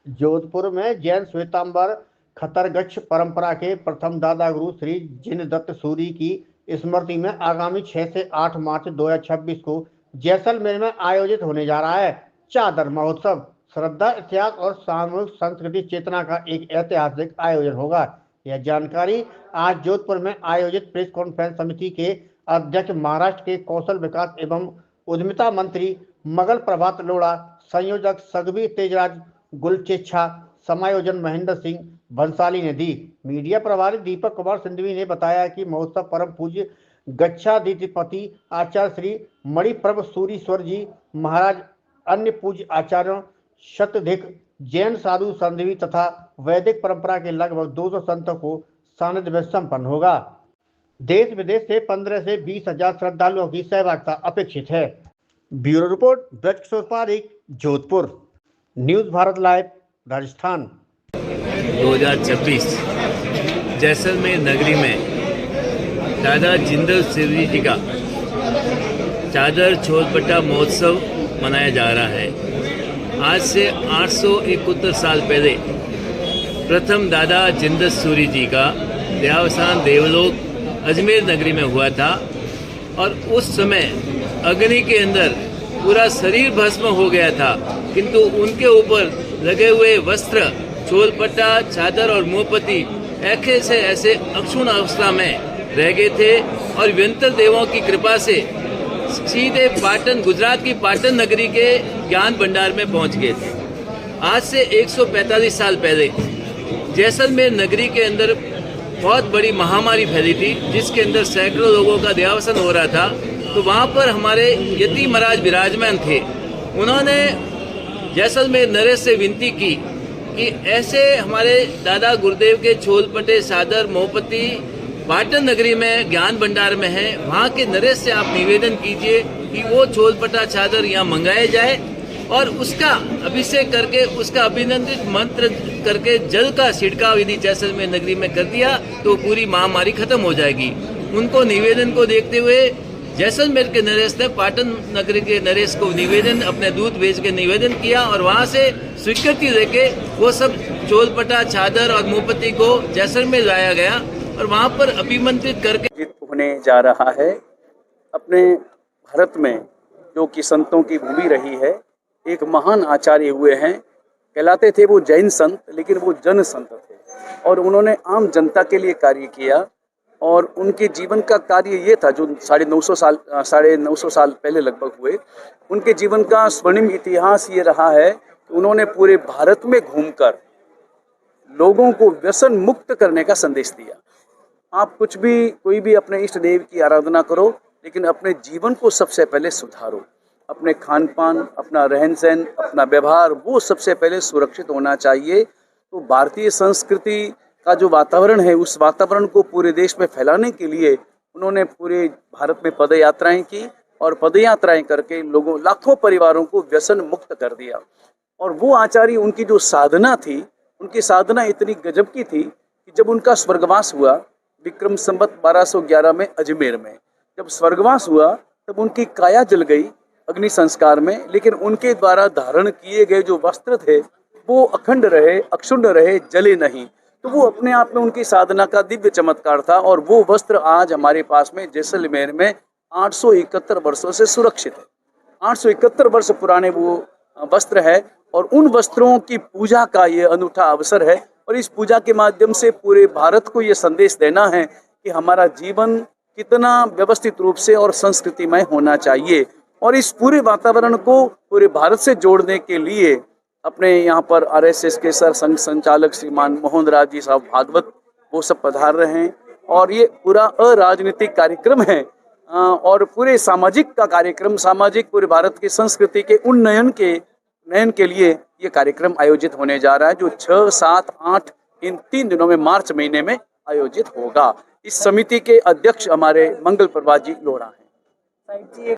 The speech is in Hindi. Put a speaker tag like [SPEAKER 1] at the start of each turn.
[SPEAKER 1] जोधपुर में जैन श्वेतांबर खतरगच्छ परंपरा के प्रथम दादा गुरु श्री जिनदत्त सूरी की स्मृति में आगामी 6 से 8 मार्च 2026 को जैसलमेर में आयोजित होने जा रहा है चादर महोत्सव। श्रद्धा, इतिहास और सामूहिक संस्कृति चेतना का एक ऐतिहासिक आयोजन होगा। यह जानकारी आज जोधपुर में आयोजित प्रेस कॉन्फ्रेंस समिति के अध्यक्ष, महाराष्ट्र के कौशल विकास एवं उद्यमिता मंत्री मगल प्रभात लोढ़ा, संयोजक सगवी तेजराज गुलचेच्छा, समायोजन महेंद्र सिंह भंसाली ने दी। मीडिया प्रभारी दीपक कुमार सिंधवी ने बताया कि महोत्सव परम पूज्य गच्छाधिपति आचार्य श्री मणिप्रभ सूरीश्वर जी महाराज, अन्य पूज्य आचार्यों, शताधिक जैन साधु संधवी तथा वैदिक परंपरा के लगभग 200 संतों को सानिध्य में संपन्न होगा। देश विदेश से 15 से 20 हजार श्रद्धालुओं की सहभागिता अपेक्षित है। Bureau report, Braj Kishore Pareek, Jodhpur. News Bharat live, Rajasthan.
[SPEAKER 2] 2026 Jaisalmer नगरी में दादा जिंदल सूरी जी का चादर छोलपट्टा महोत्सव मनाया जा रहा है। आज से 871 साल पहले प्रथम दादा जिंदल सूरी जी का देहावसान देवलोक अजमेर नगरी में हुआ था और उस समय अग्नि के अंदर पूरा शरीर भस्म हो गया था, किंतु उनके ऊपर लगे हुए वस्त्र, चोलपट्टा, चादर और मोमबत्ती ऐसे से ऐसे अक्षुण अवस्था में रह गए थे और व्यंतर देवों की कृपा से सीधे पाटन, गुजरात की पाटन नगरी के ज्ञान भंडार में पहुंच गए थे। आज से 145 साल पहले जैसलमेर नगरी के अंदर बहुत बड़ी महामारी फैली थी, जिसके अंदर सैकड़ों लोगों का देहावसान हो रहा था। तो वहाँ पर हमारे यति महाराज विराजमान थे। उन्होंने जैसलमेर नरेश से विनती की कि ऐसे हमारे दादा गुरुदेव के छोलपटे, चादर, मोमबत्ती पाटन नगरी में ज्ञान भंडार में है, वहाँ के नरेश से आप निवेदन कीजिए कि वो छोलपटा चादर यहाँ मंगाए जाए और उसका अभिषेक करके, उसका अभिनंदित मंत्र करके जल का छिड़काव यदि जैसलमेर नगरी में कर दिया तो पूरी महामारी खत्म हो जाएगी। उनको निवेदन को देखते हुए जैसलमेर के नरेश ने पाटन नगरी के नरेश को निवेदन, अपने दूत भेज के निवेदन किया और वहाँ से स्वीकृति देके वो सब चोलपटा, चादर और मोमबत्ती को जैसलमेर लाया गया और वहाँ पर अभिमंत्रित करके
[SPEAKER 3] होने जा रहा है। अपने भारत में जो कि संतों की भूमि रही है, एक महान आचार्य हुए हैं, कहलाते थे वो जैन संत, लेकिन वो जन संत थे और उन्होंने आम जनता के लिए कार्य किया और उनके जीवन का कार्य ये था जो 950 साल पहले लगभग हुए। उनके जीवन का स्वर्णिम इतिहास ये रहा है कि उन्होंने पूरे भारत में घूमकर लोगों को व्यसन मुक्त करने का संदेश दिया। आप कोई भी अपने इष्ट देव की आराधना करो, लेकिन अपने जीवन को सबसे पहले सुधारो। अपने खान पान, अपना रहन सहन, अपना व्यवहार, वो सबसे पहले सुरक्षित होना चाहिए। तो भारतीय संस्कृति का जो वातावरण है, उस वातावरण को पूरे देश में फैलाने के लिए उन्होंने पूरे भारत में पद यात्राएं की और पद यात्राएं करके लाखों परिवारों को व्यसन मुक्त कर दिया। और वो आचार्य, उनकी जो साधना थी, उनकी साधना इतनी गजब की थी कि जब उनका स्वर्गवास हुआ विक्रम संवत 1211 में अजमेर में, जब स्वर्गवास हुआ तब उनकी काया जल गई अग्नि संस्कार में, लेकिन उनके द्वारा धारण किए गए जो वस्त्र थे वो अखंड रहे, अक्षुण्ण रहे, जले नहीं। तो वो अपने आप में उनकी साधना का दिव्य चमत्कार था और वो वस्त्र आज हमारे पास में जैसलमेर में 871 वर्षों से सुरक्षित है। 871 वर्ष पुराने वो वस्त्र है और उन वस्त्रों की पूजा का ये अनूठा अवसर है और इस पूजा के माध्यम से पूरे भारत को ये संदेश देना है कि हमारा जीवन कितना व्यवस्थित रूप से और संस्कृतिमय होना चाहिए। और इस पूरे वातावरण को पूरे भारत से जोड़ने के लिए अपने यहाँ पर आरएसएस के संघ संचालक श्रीमान मोहन राज जी साहब भागवत, वो सब पधार रहे हैं और ये पूरा अराजनीतिक कार्यक्रम है और पूरे सामाजिक का कार्यक्रम, सामाजिक पूरे भारत की संस्कृति के उन्नयन के लिए ये कार्यक्रम आयोजित होने जा रहा है, जो 6, 7, 8 इन 3 दिनों में मार्च महीने में आयोजित होगा। इस समिति के अध्यक्ष हमारे मंगल प्रभात जी लोढ़ा हैं।
[SPEAKER 4] साहिब जी,